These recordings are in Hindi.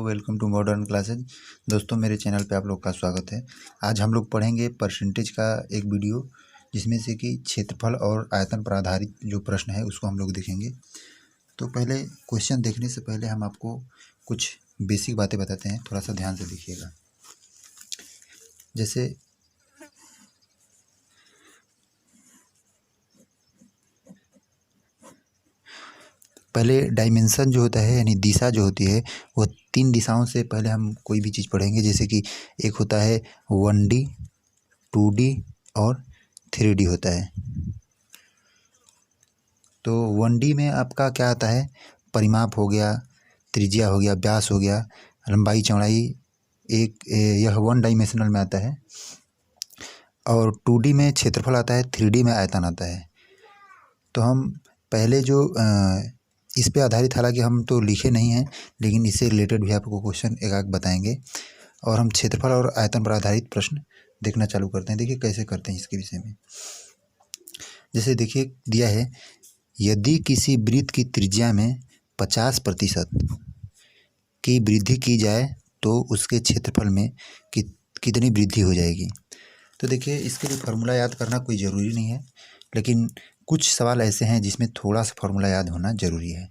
Welcome to modern classes. दोस्तों, मेरे चैनल पे आप लोग का स्वागत है। आज हम लोग पढ़ेंगे परसेंटेज का एक वीडियो, जिसमें से कि क्षेत्रफल और आयतन पर आधारित जो प्रश्न है उसको हम लोग देखेंगे। तो पहले क्वेश्चन देखने से पहले हम आपको कुछ बेसिक बातें बताते हैं, थोड़ा सा ध्यान से देखिएगा। जैसे पहले डायमेंशन जो होता है यानी दिशा जो होती है वो 3 दिशाओं से पहले हम कोई भी चीज़ पढ़ेंगे। जैसे कि एक होता है 1D, 2D और 3D होता है। तो 1D में आपका क्या आता है, परिमाप हो गया, त्रिज्या हो गया, व्यास हो गया, लंबाई चौड़ाई, यह 1 डायमेंशनल में आता है। और 2D में क्षेत्रफल आता है, 3D में आयतन आता है। तो हम पहले जो इस पे आधारित, हालांकि हम तो लिखे नहीं हैं, लेकिन इससे रिलेटेड भी आपको क्वेश्चन एक आध बताएंगे और हम क्षेत्रफल और आयतन पर आधारित प्रश्न देखना चालू करते हैं। देखिए कैसे करते हैं इसके विषय में। जैसे देखिए दिया है, यदि किसी वृत्त की त्रिज्या में 50% की वृद्धि की जाए तो उसके क्षेत्रफल में कितनी वृद्धि हो जाएगी। तो देखिए इसके लिए फार्मूला याद करना कोई ज़रूरी नहीं है, लेकिन कुछ सवाल ऐसे हैं जिसमें थोड़ा सा फार्मूला याद होना ज़रूरी है।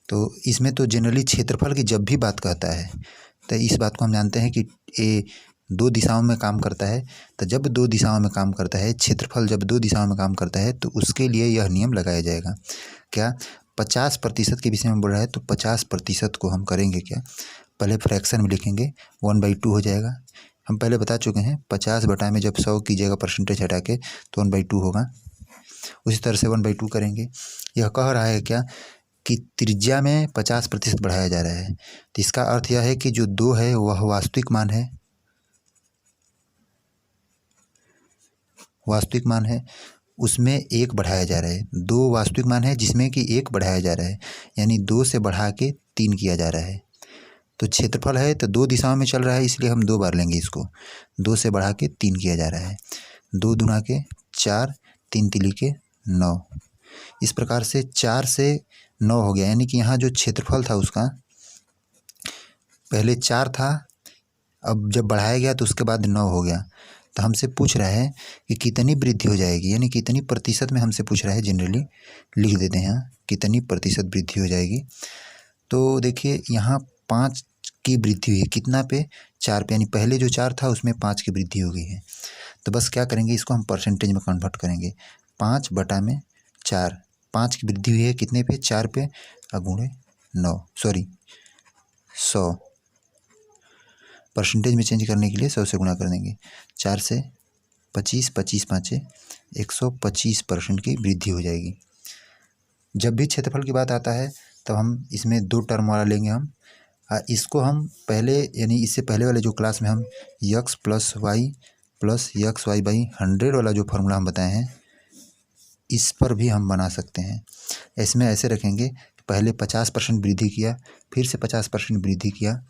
तो इसमें तो जनरली क्षेत्रफल की जब भी बात कहता है तो इस बात को हम जानते हैं कि ये 2 दिशाओं में काम करता है। तो जब 2 दिशाओं में काम करता है, क्षेत्रफल जब 2 दिशाओं में काम करता है तो उसके लिए यह नियम लगाया जाएगा। क्या 50% के विषय में बोल रहा है, तो 50% को हम करेंगे क्या, पहले फ्रैक्शन में लिखेंगे, 1/2 हो जाएगा। हम पहले बता चुके हैं 50 बटा में जब 100 कीजिएगा परसेंटेज हटा के तो 1/2 होगा। उसी तरह से 1/2 करेंगे। यह कह रहा है क्या कि त्रिज्या में 50% बढ़ाया जा रहा है, तो इसका अर्थ यह है कि जो 2 है वह वास्तविक मान है, वास्तविक मान है, उसमें 1 बढ़ाया जा रहा है। 2 वास्तविक मान है जिसमें कि 1 बढ़ाया जा रहा है, यानी 2 से बढ़ा के 3 किया जा रहा है। तो क्षेत्रफल है तो 2 दिशाओं में चल रहा है, इसलिए हम 2 बार लेंगे इसको। 2 से बढ़ा के 3 किया जा रहा है। 2 दूना के 4, 3 तिली के 9। इस प्रकार से 4 से 9 हो गया, यानी कि यहाँ जो क्षेत्रफल था उसका पहले 4 था, अब जब बढ़ाया गया तो उसके बाद 9 हो गया। तो हमसे पूछ रहा है कि कितनी वृद्धि हो जाएगी, यानी कितनी प्रतिशत में हमसे पूछ रहा है। जनरली लिख देते हैं कितनी प्रतिशत वृद्धि हो जाएगी। तो देखिए यहाँ 5 की वृद्धि हुई है, कितना पे, 4 पे, यानी पहले जो 4 था उसमें 5 की वृद्धि हो गई है। तो बस क्या करेंगे, इसको हम परसेंटेज में कन्वर्ट करेंगे। 5 बटा में 4, 5 की वृद्धि हुई है कितने पे, 4 पे, गुणे 9, सॉरी 100। परसेंटेज में चेंज करने के लिए 100 से गुणा कर देंगे। 4 से 25, 25 पाँचे 125% की वृद्धि हो जाएगी। जब भी क्षेत्रफल की बात आता है तब हम इसमें 2 टर्म वाला लेंगे हम। इसको हम पहले, यानी इससे पहले वाले जो क्लास में हम x + y + xy/100 वाला जो फार्मूला हम बताए हैं, इस पर भी हम बना सकते हैं। इसमें ऐसे रखेंगे, पहले 50% वृद्धि किया, फिर से 50% वृद्धि किया,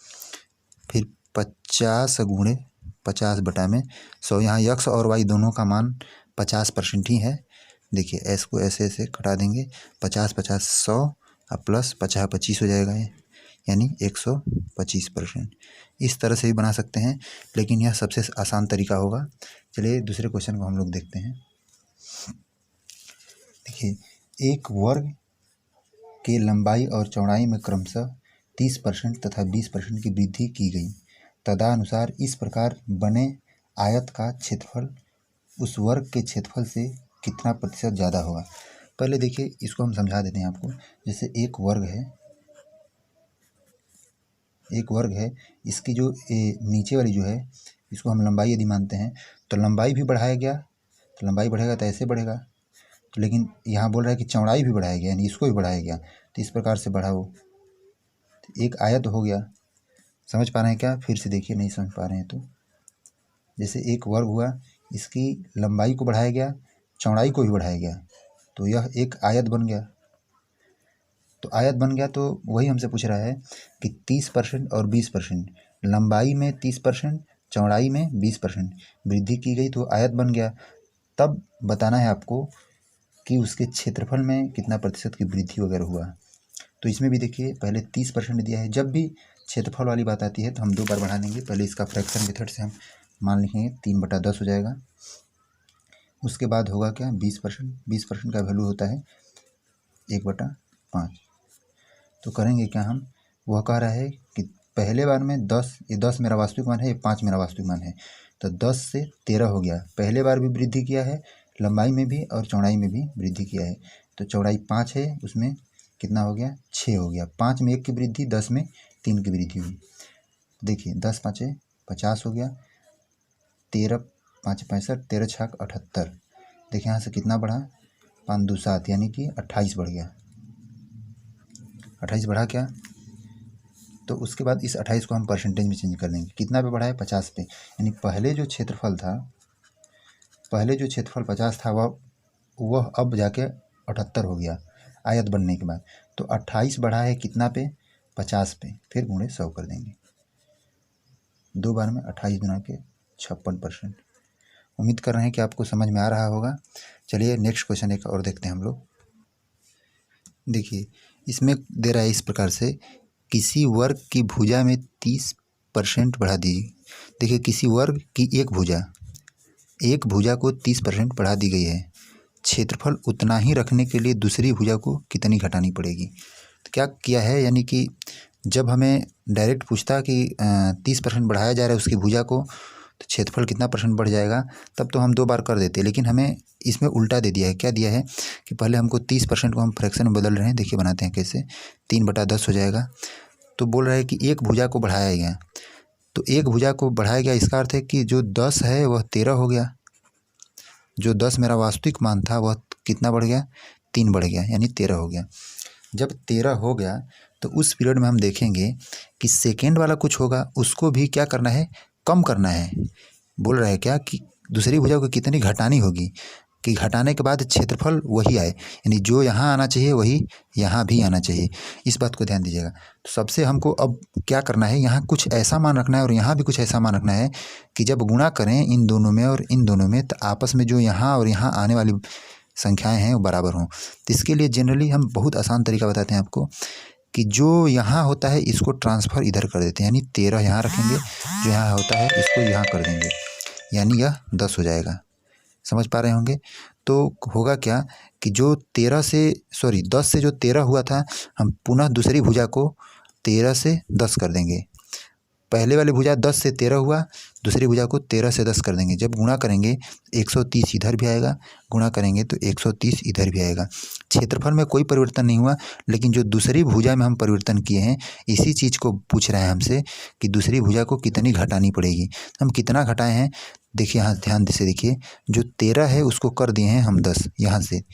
फिर 50 गुणे 50 बटा में 100। यहाँ x और y दोनों का मान 50% ही है। देखिए s को ऐसे ऐसे कटा देंगे, 50 50 100 और प्लस 50 25 हो जाएगा, यानी 125%। इस तरह से भी बना सकते हैं, लेकिन यह सबसे आसान तरीका होगा। चलिए दूसरे क्वेश्चन को हम लोग देखते हैं। देखिए, एक वर्ग के लंबाई और चौड़ाई में क्रमशः 30% तथा 20% की वृद्धि की गई। तदनुसार इस प्रकार बने आयत का क्षेत्रफल उस वर्ग के क्षेत्रफल से कितना प्रतिशत ज़्यादा होगा। पहले देखिए इसको हम समझा देते हैं आपको। जैसे एक वर्ग है, इसकी जो नीचे वाली जो है, इसको हम लंबाई यदि मानते हैं तो लंबाई भी बढ़ाया गया, तो लंबाई बढ़ेगा तो ऐसे बढ़ेगा। तो लेकिन यहाँ बोल रहा है कि चौड़ाई भी बढ़ाया गया, यानी इसको भी बढ़ाया गया, तो इस प्रकार से बढ़ा वो, तो एक आयत हो गया। समझ पा रहे हैं क्या? फिर से देखिए, नहीं समझ पा रहे हैं तो जैसे एक वर्ग हुआ, इसकी लंबाई को बढ़ाया गया, चौड़ाई को भी बढ़ाया गया, तो यह एक आयत बन गया। तो आयत बन गया तो वही हमसे पूछ रहा है कि 30% और 20%, लंबाई में 30%, चौड़ाई में 20% वृद्धि की गई तो आयत बन गया। तब बताना है आपको कि उसके क्षेत्रफल में कितना प्रतिशत की वृद्धि वगैरह हुआ। तो इसमें भी देखिए पहले 30% दिया है। जब भी क्षेत्रफल वाली बात आती है तो हम 2 बार बढ़ा देंगे। पहले इसका फ्रैक्शन मेथड से हम मान लिखेंगे 3/10 हो जाएगा। उसके बाद होगा क्या 20%। 20% का वैल्यू होता है 1/5। तो करेंगे क्या हम, वह कह रहा है कि पहले बार में 10, ये 10 मेरा वास्तविक मान है, ये 5 मेरा वास्तविक मान है, तो 10 से 13 हो गया। पहले बार भी वृद्धि किया है, लंबाई में भी और चौड़ाई में भी वृद्धि किया है। तो चौड़ाई 5 है, उसमें कितना हो गया 6 हो गया। 5 में 1 की वृद्धि, 10 में 3 की वृद्धि हुई। देखिए 10 5 50 हो गया, 13 5 65, 13 6 78। देखिए यहाँ से कितना बढ़ा, 5 2 7, यानी कि 28 बढ़ गया। 28 बढ़ा क्या, तो उसके बाद इस 28 को हम परसेंटेज में चेंज कर देंगे। कितना पे बढ़ा है 50 पे, यानी पहले जो क्षेत्रफल 50 था वह अब जाके 78 हो गया आयत बनने के बाद। तो 28 बढ़ा है कितना पे 50 पे, फिर गुणे 100 कर देंगे। 2 बार में 28 गुना के 56%। उम्मीद कर रहे हैं कि आपको समझ में आ रहा होगा। चलिए नेक्स्ट क्वेश्चन एक और देखते हैं हम लोग। देखिए इसमें दे रहा है इस प्रकार से, किसी वर्ग की भुजा में 30% बढ़ा दीजिए। देखिए किसी वर्ग की एक भुजा को 30% बढ़ा दी गई है। क्षेत्रफल उतना ही रखने के लिए दूसरी भुजा को कितनी घटानी पड़ेगी। तो क्या किया है, यानी कि जब हमें डायरेक्ट पूछता कि 30% बढ़ाया जा रहा है उसकी भुजा को, तो क्षेत्रफल कितना परसेंट बढ़ जाएगा, तब तो हम 2 बार कर देते। लेकिन हमें इसमें उल्टा दे दिया है। क्या दिया है कि पहले हमको 30% को हम फ्रैक्शन में बदल रहे हैं। देखिए बनाते हैं कैसे, 3/10 हो जाएगा। तो बोल रहा है कि एक भुजा को बढ़ाया गया, तो एक भुजा को बढ़ाया गया, इसका अर्थ है कि जो 10 है वह 13 हो गया। जो 10 मेरा वास्तविक मान था वह कितना बढ़ गया, 3 बढ़ गया, यानी 13 हो गया। जब 13 हो गया तो उस पीरियड में हम देखेंगे कि सेकेंड वाला कुछ होगा, उसको भी क्या करना है, कम करना है। बोल रहा है क्या कि दूसरी भुजा को कितनी घटानी होगी, कि घटाने के बाद क्षेत्रफल वही आए, यानी जो यहाँ आना चाहिए वही यहाँ भी आना चाहिए। इस बात को ध्यान दीजिएगा। तो सबसे हमको अब क्या करना है, यहाँ कुछ ऐसा मान रखना है और यहाँ भी कुछ ऐसा मान रखना है कि जब गुणा करें इन दोनों में और इन दोनों में, तो आपस में जो यहाँ और यहाँ आने वाली संख्याएं हैं वो बराबर हों। तो इसके लिए जनरली हम बहुत आसान तरीका बताते हैं आपको, कि जो यहाँ होता है इसको ट्रांसफ़र इधर कर देते हैं, यानी 13 यहाँ रखेंगे, जो यहाँ होता है इसको यहाँ कर देंगे, यानी यह 10 हो जाएगा। समझ पा रहे होंगे। तो होगा क्या कि जो 10 से जो 13 हुआ था, हम पुनः दूसरी भुजा को 13 से 10 कर देंगे। पहले वाली भुजा 10 से 13 हुआ, दूसरी भुजा को 13 से 10 कर देंगे। जब गुणा करेंगे 130 इधर भी आएगा, गुणा करेंगे तो 130 इधर भी आएगा। क्षेत्रफल में कोई परिवर्तन नहीं हुआ, लेकिन जो दूसरी भुजा में हम परिवर्तन किए हैं, इसी चीज़ को पूछ रहे हैं हमसे कि दूसरी भुजा को कितनी घटानी पड़ेगी। हम कितना घटाए हैं, देखिए यहाँ ध्यान से देखिए, जो 13 है उसको कर दिए हैं हम 10, यहाँ से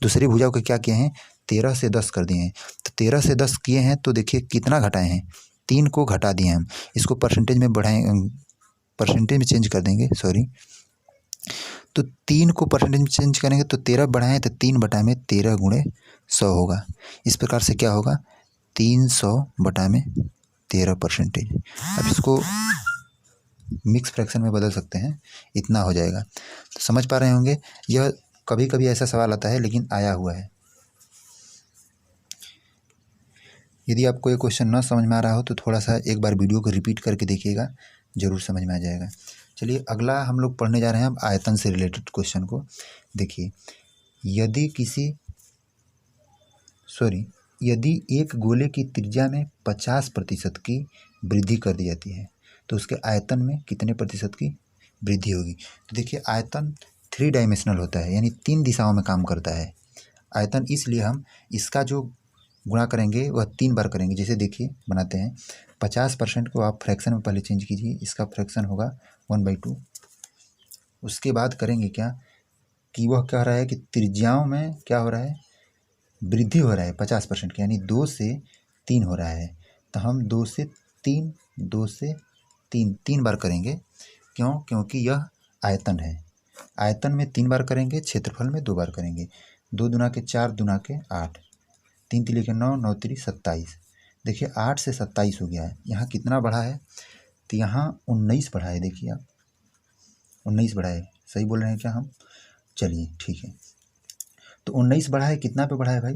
दूसरी भुजा को क्या किए हैं, 13 से 10 कर दिए हैं। तो 13 से 10 किए हैं तो देखिए कितना घटाए हैं, 3 को घटा दिए हम। इसको परसेंटेज में बढ़ाएं, परसेंटेज में चेंज कर देंगे, सॉरी। तो 3 को परसेंटेज में चेंज करेंगे तो 13 बढ़ाएं तो 3 में 13 गुणे 100 होगा। इस प्रकार से क्या होगा, 300 में 13%। अब इसको मिक्स फ्रैक्शन में बदल सकते हैं, इतना हो जाएगा। तो समझ पा रहे होंगे। यह कभी कभी ऐसा सवाल आता है, लेकिन आया हुआ है। यदि आपको ये क्वेश्चन न समझ में आ रहा हो तो थोड़ा सा एक बार वीडियो को रिपीट करके देखिएगा, ज़रूर समझ में आ जाएगा। चलिए अगला हम लोग पढ़ने जा रहे हैं अब आयतन से रिलेटेड क्वेश्चन को। देखिए यदि एक गोले की त्रिज्या में 50% की वृद्धि कर दी जाती है तो उसके आयतन में कितने प्रतिशत की वृद्धि होगी। तो देखिए आयतन 3 डायमेंशनल होता है, यानी 3 दिशाओं में काम करता है आयतन। इसलिए हम इसका जो गुणा करेंगे वह 3 बार करेंगे। जैसे देखिए बनाते हैं, 50% को आप फ्रैक्शन में पहले चेंज कीजिए, इसका फ्रैक्शन होगा 1/2। उसके बाद करेंगे क्या कि वह कह रहा है कि त्रिज्याओं में क्या हो रहा है, वृद्धि हो रहा है 50% की, यानी 2 से 3 हो रहा है। तो हम 2 से 3 बार करेंगे। क्यों, क्योंकि यह आयतन है। आयतन में 3 बार करेंगे, क्षेत्रफल में 2 बार करेंगे। 2 दूना के 4, दूना के 8, 3 तिली के 9, 9 तिली 27। देखिए 8 से 27 हो गया है। यहाँ कितना बढ़ा है, तो यहाँ 19 बढ़ा है। देखिए आप 19 बढ़ा है, सही बोल रहे हैं क्या हम। चलिए ठीक है, तो 19 बढ़ा है, कितना पे बढ़ा है भाई,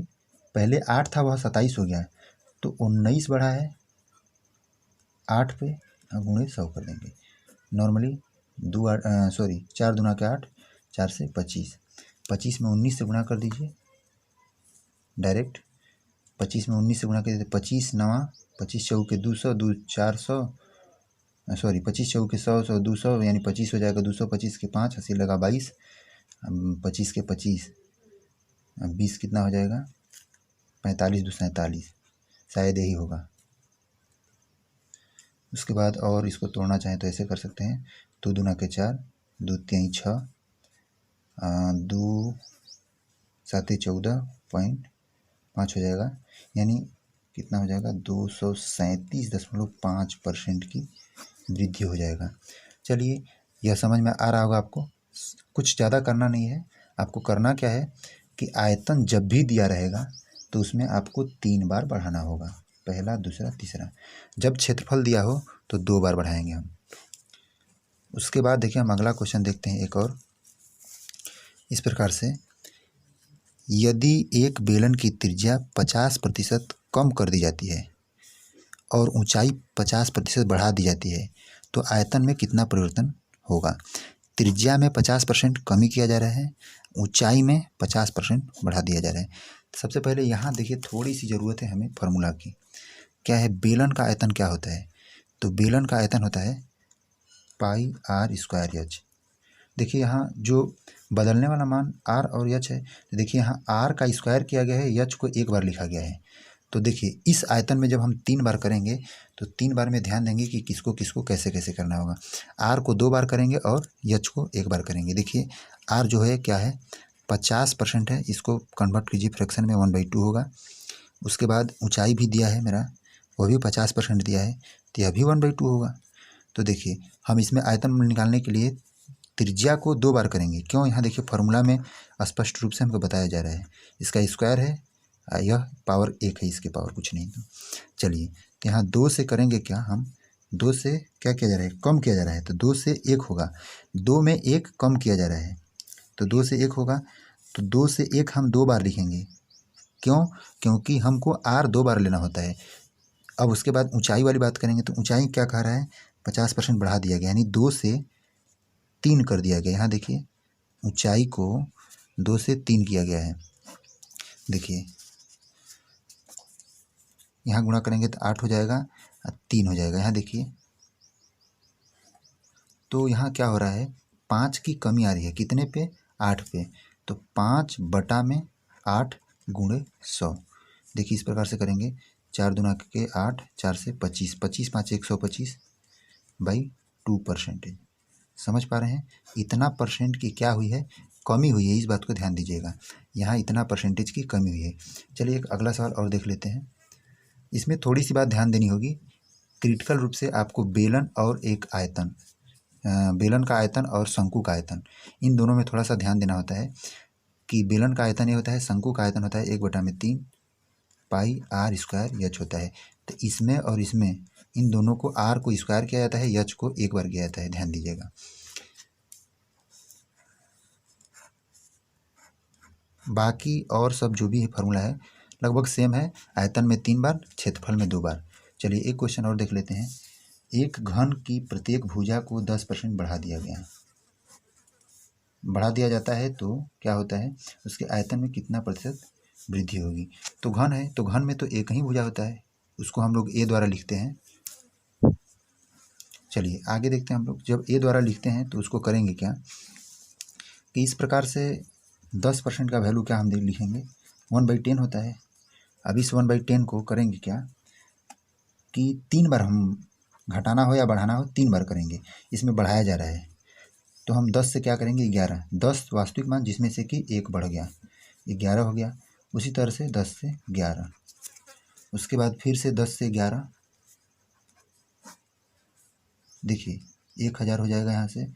पहले 8 था वह 27 हो गया है, तो 19 बढ़ा है 8 पे गुणे 100 कर देंगे। नॉर्मली 4 दूना के 8, 4 से 25, 25 में 19 से गुणा कर दीजिए डायरेक्ट। 25 में 19 से गुणा कर दीजिए, 25 नवा 25 चौके 200, 400, 25 चौके 100, 100 200 यानी 25 हो जाएगा 200, 25 के 5 80 लगा 22, 25 के 25 20 कितना हो जाएगा 45 2 47, शायद यही होगा। उसके बाद और इसको तोड़ना चाहें तो ऐसे कर सकते हैं, 2 दूना के 4, 2 3 6, 2 7 14.5 हो जाएगा, यानी कितना हो जाएगा 237.5% की वृद्धि हो जाएगा। चलिए यह समझ में आ रहा होगा आपको। कुछ ज़्यादा करना नहीं है, आपको करना क्या है कि आयतन जब भी दिया रहेगा तो उसमें आपको 3 बार बढ़ाना होगा, पहला दूसरा तीसरा। जब क्षेत्रफल दिया हो तो 2 बार बढ़ाएंगे हम। उसके बाद देखिए हम अगला क्वेश्चन देखते हैं एक और, इस प्रकार से, यदि एक बेलन की त्रिज्या 50% कम कर दी जाती है और ऊंचाई 50% बढ़ा दी जाती है तो आयतन में कितना परिवर्तन होगा। त्रिज्या में 50% कमी किया जा रहा है, ऊंचाई में 50% बढ़ा दिया जा रहा है। सबसे पहले यहाँ देखिए थोड़ी सी ज़रूरत है हमें फार्मूला की। क्या है, बेलन का आयतन क्या होता है, तो बेलन का आयतन होता है पाई आर स्क्वायर एच। देखिए यहाँ जो बदलने वाला मान आर और एच है, तो देखिए यहाँ आर का स्क्वायर किया गया है, एच को एक बार लिखा गया है। तो देखिए इस आयतन में जब हम 3 बार करेंगे तो 3 बार में ध्यान देंगे कि किसको किसको कैसे कैसे करना होगा। आर को 2 बार करेंगे और एच को 1 बार करेंगे। देखिए आर जो है क्या है 50% है, इसको कन्वर्ट कीजिए फ्रैक्शन में 1/2 होगा। उसके बाद ऊंचाई भी दिया है मेरा, वो भी 50% दिया है, तो यह भी 1/2 होगा। तो देखिए हम इसमें आयतन निकालने के लिए त्रिज्या को 2 बार करेंगे। क्यों, यहाँ देखिए फार्मूला में स्पष्ट रूप से हमको बताया जा रहा है, इसका स्क्वायर है, यह पावर 1 है, इसके पावर कुछ नहीं। तो चलिए तो यहाँ 2 से करेंगे क्या, हम 2 से क्या किया जा रहा है, कम किया जा रहा है, तो 2 से 1 होगा, 2 में 1 कम किया जा रहा है, तो 2 से 1 होगा, तो 2 से 1 हम 2 बार लिखेंगे। क्यों, क्योंकि हमको आर 2 बार लेना होता है। अब उसके बाद ऊंचाई वाली बात करेंगे, तो ऊंचाई क्या कह रहा है 50% बढ़ा दिया गया, यानी 2 से 3 कर दिया गया। यहाँ देखिए ऊंचाई को 2 से 3 किया गया है। देखिए यहाँ गुणा करेंगे तो 8 हो जाएगा और 3 हो जाएगा। यहाँ देखिए तो यहाँ क्या हो रहा है, 5 की कमी आ रही है, कितने पे 8 पे, तो 5/8 गुणे 100। देखिए इस प्रकार से करेंगे, 4 दूना के 8, 4 से 25, 25 5 125/2%। समझ पा रहे हैं, इतना परसेंट की क्या हुई है, कमी हुई है, इस बात को ध्यान दीजिएगा, यहाँ इतना परसेंटेज की कमी हुई है। चलिए एक अगला सवाल और देख लेते हैं। इसमें थोड़ी सी बात ध्यान देनी होगी, क्रिटिकल रूप से आपको बेलन और एक आयतन, बेलन का आयतन और शंकु का आयतन, इन दोनों में थोड़ा सा ध्यान देना होता है कि बेलन का आयतन ये होता है, शंकु का आयतन होता है 1/3 पाई आर स्क्वायर एच होता है। तो इसमें और इसमें इन दोनों को, आर को स्क्वायर किया जाता है, एच को 1 बार किया जाता है, ध्यान दीजिएगा। बाकी और सब जो भी है फार्मूला है लगभग सेम है, आयतन में 3 बार, क्षेत्रफल में 2 बार। चलिए एक क्वेश्चन और देख लेते हैं। एक घन की प्रत्येक भुजा को 10% बढ़ा दिया गया, बढ़ा दिया जाता है तो क्या होता है, उसके आयतन में कितना प्रतिशत वृद्धि होगी। तो घन है, तो घन में तो एक ही भुजा होता है, उसको हम लोग ए द्वारा लिखते हैं। चलिए आगे देखते हैं हम लोग, जब ए द्वारा लिखते हैं तो उसको करेंगे क्या कि इस प्रकार से 10% का वैल्यू क्या हम लिखेंगे, 1/10 होता है। अब इस 1/10 को करेंगे क्या कि 3 बार हम घटाना हो या बढ़ाना हो 3 बार करेंगे, इसमें बढ़ाया जा रहा है। तो हम 10 से क्या करेंगे 11, 10 वास्तविक मान जिसमें से कि 1 बढ़ गया, 11 हो गया। उसी तरह से 10 से 11, उसके बाद फिर से 10 से 11, देखिए 1000 हो जाएगा। यहाँ से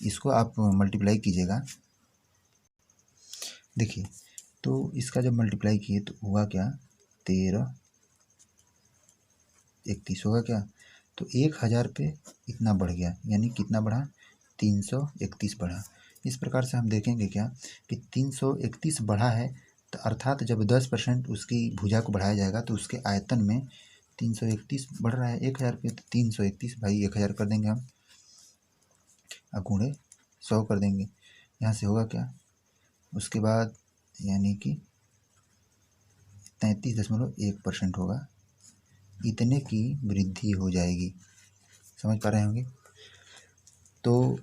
इसको आप मल्टीप्लाई कीजिएगा, देखिए तो इसका जब मल्टीप्लाई किए तो हुआ क्या, 13 31 होगा क्या, तो 1000 पे इतना बढ़ गया, यानी कितना बढ़ा 331 बढ़ा। इस प्रकार से हम देखेंगे क्या कि 331 बढ़ा है, तो अर्थात जब 10% उसकी भुजा को बढ़ाया जाएगा तो उसके आयतन में 331 बढ़ रहा है 1000 पे, तो 331 भाई 1000 कर देंगे हम, अब गुणे 100 कर देंगे। यहाँ से होगा क्या, उसके बाद यानी कि 33.1% होगा, इतने की वृद्धि हो जाएगी। समझ पा रहे होंगे। तो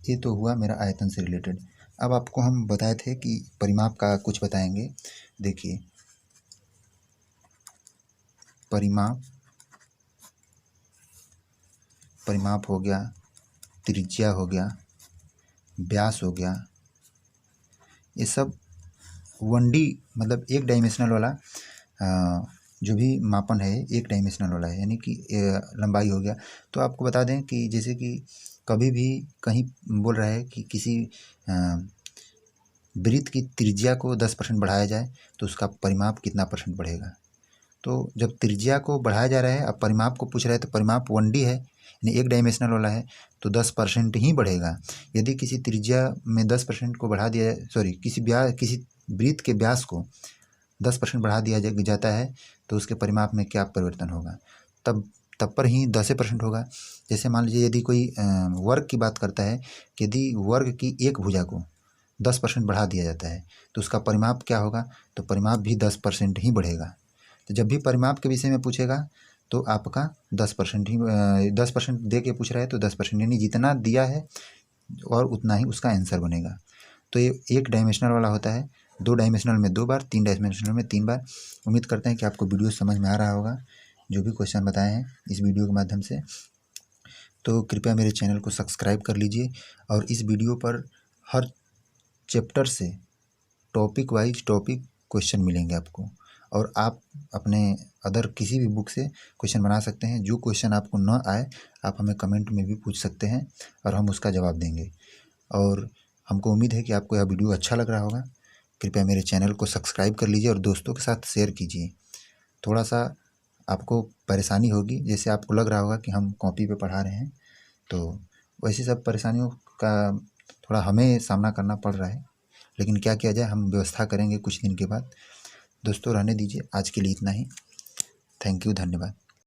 ये तो हुआ मेरा आयतन से रिलेटेड। अब आपको हम बताए थे कि परिमाप का कुछ बताएंगे। देखिए परिमाप हो गया, त्रिज्या हो गया, व्यास हो गया, ये सब 1D मतलब एक डायमेंशनल वाला जो भी मापन है एक डायमेंशनल वाला है, यानी कि लंबाई हो गया। तो आपको बता दें कि जैसे कि कभी भी कहीं बोल रहा है कि किसी वृत्त की त्रिज्या को 10% बढ़ाया जाए तो उसका परिमाप कितना % बढ़ेगा। तो जब त्रिज्या को बढ़ाया जा रहा है, अब परिमाप को पूछ रहा है, तो परिमाप 1D है यानी एक डायमेंशनल वाला है, तो 10% ही बढ़ेगा। यदि किसी त्रिज्या में 10% को बढ़ा दिया, सॉरी किसी वृत्त के व्यास को 10% बढ़ा दिया जाता है तो उसके परिमाप में क्या परिवर्तन होगा, तब पर ही 10% होगा। जैसे मान लीजिए यदि कोई वर्ग की बात करता है कि यदि वर्ग की एक भुजा को 10% बढ़ा दिया जाता है तो उसका परिमाप क्या होगा, तो परिमाप भी 10% ही बढ़ेगा। तो जब भी परिमाप के विषय में पूछेगा तो आपका 10% ही 10% दे के पूछ रहा है तो 10% यानी जितना दिया है और उतना ही उसका आंसर बनेगा। तो ये एक डायमेंशनल वाला होता है, 2 डायमेंशनल में 2 बार, 3 डायमेंशनल में 3 बार। उम्मीद करते हैं कि आपको वीडियो समझ में आ रहा होगा, जो भी क्वेश्चन बताए हैं इस वीडियो के माध्यम से। तो कृपया मेरे चैनल को सब्सक्राइब कर लीजिए और इस वीडियो पर हर चैप्टर से टॉपिक वाइज क्वेश्चन मिलेंगे आपको, और आप अपने अदर किसी भी बुक से क्वेश्चन बना सकते हैं। जो क्वेश्चन आपको न आए आप हमें कमेंट में भी पूछ सकते हैं और हम उसका जवाब देंगे। और हमको उम्मीद है कि आपको यह वीडियो अच्छा लग रहा होगा। कृपया मेरे चैनल को सब्सक्राइब कर लीजिए और दोस्तों के साथ शेयर कीजिए। थोड़ा सा आपको परेशानी होगी, जैसे आपको लग रहा होगा कि हम कॉपी पे पढ़ा रहे हैं, तो वैसी सब परेशानियों का थोड़ा हमें सामना करना पड़ रहा है, लेकिन क्या किया जाए, हम व्यवस्था करेंगे कुछ दिन के बाद। दोस्तों रहने दीजिए, आज के लिए इतना ही। थैंक यू, धन्यवाद।